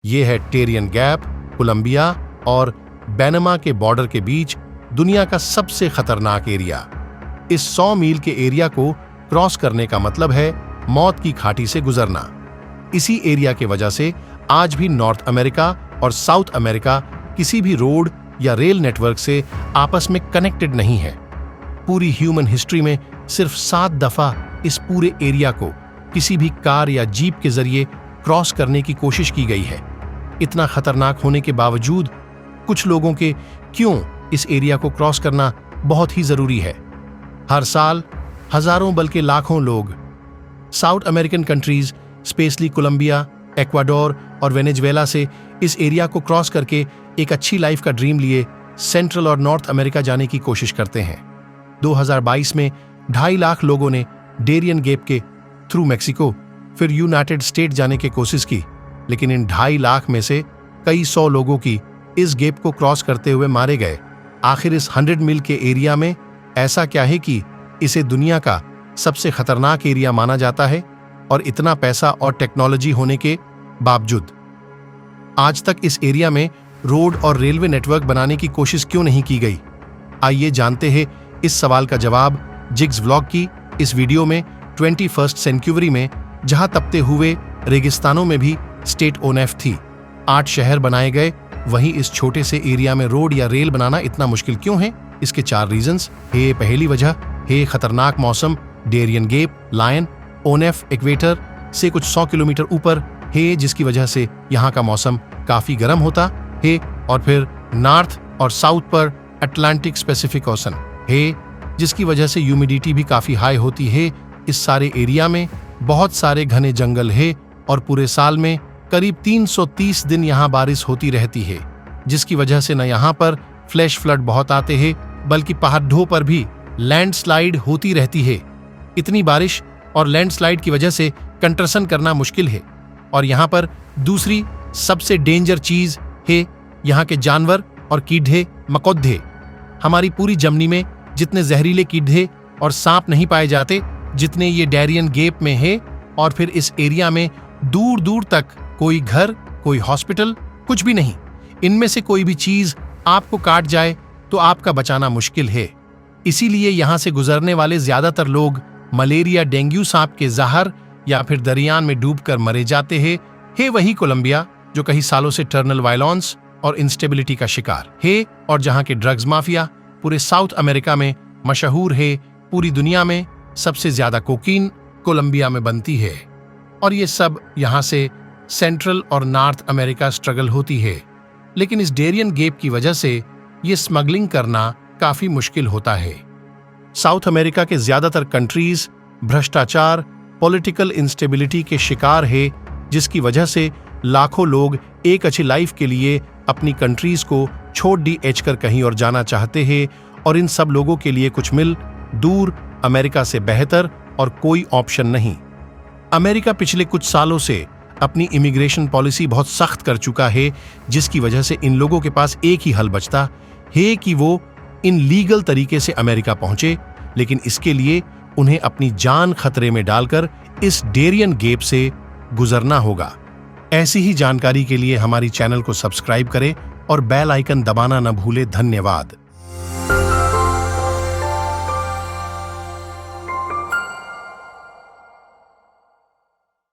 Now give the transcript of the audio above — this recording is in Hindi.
ये है टेरियन गैप, कोलंबिया और पैनामा के बॉर्डर के बीच दुनिया का सबसे खतरनाक एरिया। इस 100 मील के एरिया को क्रॉस करने का मतलब है मौत की घाटी से गुजरना। इसी एरिया के वजह से आज भी नॉर्थ अमेरिका और साउथ अमेरिका किसी भी रोड या रेल नेटवर्क से आपस में कनेक्टेड नहीं है। पूरी ह्यूमन हिस्ट्री में सिर्फ 7 दफा इस पूरे एरिया को किसी भी कार या जीप के जरिए क्रॉस करने की कोशिश की गई है। इतना खतरनाक होने के बावजूद कुछ लोगों के क्यों इस एरिया को क्रॉस करना बहुत ही जरूरी है। हर साल हजारों बल्कि लाखों लोग South American countries specially Colombia, Ecuador और वेनेजुएला से इस एरिया को क्रॉस करके एक अच्छी लाइफ का ड्रीम लिए सेंट्रल और नॉर्थ अमेरिका जाने की कोशिश करते हैं। 2022 में 2.5 लाख लोगों ने टेरियन गैप के थ्रू मैक्सिको फिर यूनाइटेड स्टेट जाने की कोशिश की, लेकिन इन 2.5 लाख में से कई 100 लोगों की इस गैप को क्रॉस करते हुए मारे गए। आखिर इस 100 मील के एरिया में ऐसा क्या है कि इसे दुनिया का सबसे खतरनाक एरिया माना जाता है, और इतना पैसा और टेक्नोलॉजी होने के बावजूद आज तक इस एरिया में रोड और रेलवे नेटवर्क बनाने की कोशिश क्यों नहीं की गई? आइए जानते हैं इस सवाल का जवाब जिग्स व्लॉग की इस वीडियो में। 21st सेंचुरी में जहां तपते हुए रेगिस्तानों में भी स्टेट ओनेफ थी, 8 शहर बनाए गए, वहीं इस छोटे से एरिया में रोड या रेल बनाना इतना मुश्किल क्यों है? इसके 4 रीजंस है। पहली वजह है खतरनाक मौसम। टेरियन गैप, लायन, ओनेफ इक्वेटर से कुछ 100 किलोमीटर ऊपर है, जिसकी वजह से यहाँ का मौसम काफी गर्म होता है। और फिर नॉर्थ और साउथ पर अटलांटिक पैसिफिक ओशन है, जिसकी वजह से ह्यूमिडिटी भी काफी हाई होती है। इस सारे एरिया में बहुत सारे घने जंगल है और पूरे साल में करीब 330 दिन यहाँ बारिश होती रहती है, जिसकी वजह से न यहाँ पर फ्लैश फ्लड बहुत आते हैं, बल्कि पहाड़ों पर भी लैंडस्लाइड होती रहती है। इतनी बारिश और लैंडस्लाइड की वजह से कंस्ट्रक्शन करना मुश्किल है। और यहाँ पर दूसरी सबसे डेंजर चीज है यहाँ के जानवर और कीड़े मकोड़े। हमारी पूरी जर्मनी में जितने जहरीले कीड़े और सांप नहीं पाए जाते जितने ये टेरियन गैप में है। और फिर इस एरिया में दूर दूर तक कोई घर, कोई हॉस्पिटल, कुछ भी नहीं। इनमें से कोई भी चीज आपको काट जाए तो आपका बचाना मुश्किल है। इसीलिए यहाँ से गुजरने वाले ज्यादातर लोग मलेरिया, डेंगू, सांप के जहर या फिर दरियान में डूबकर मरे जाते हैं। है वही कोलंबिया जो कई सालों से टर्नल वायलेंस और इंस्टेबिलिटी का शिकार है, और जहाँ के ड्रग्स माफिया पूरे साउथ अमेरिका में मशहूर है। पूरी दुनिया में सबसे ज्यादा कोकीन कोलंबिया में बनती है, और ये सब यहाँ से सेंट्रल और नॉर्थ अमेरिका स्ट्रगल होती है। लेकिन इस टेरियन गैप की वजह से ये स्मगलिंग करना काफी मुश्किल होता है। साउथ अमेरिका के ज्यादातर कंट्रीज भ्रष्टाचार, पॉलिटिकल इंस्टेबिलिटी के शिकार है, जिसकी वजह से लाखों लोग एक अच्छी लाइफ के लिए अपनी कंट्रीज को छोड़ DH कर कहीं और जाना चाहते हैं। और इन सब लोगों के लिए कुछ मिल दूर अमेरिका से बेहतर और कोई ऑप्शन नहीं। अमेरिका पिछले कुछ सालों से अपनी इमिग्रेशन पॉलिसी बहुत सख्त कर चुका है, जिसकी वजह से इन लोगों के पास एक ही हल बचता है कि वो इन लीगल तरीके से अमेरिका पहुंचे। लेकिन इसके लिए उन्हें अपनी जान खतरे में डालकर इस टेरियन गैप से गुजरना होगा। ऐसी ही जानकारी के लिए हमारी चैनल को सब्सक्राइब करें और बेल आइकन दबाना न भूले। धन्यवाद।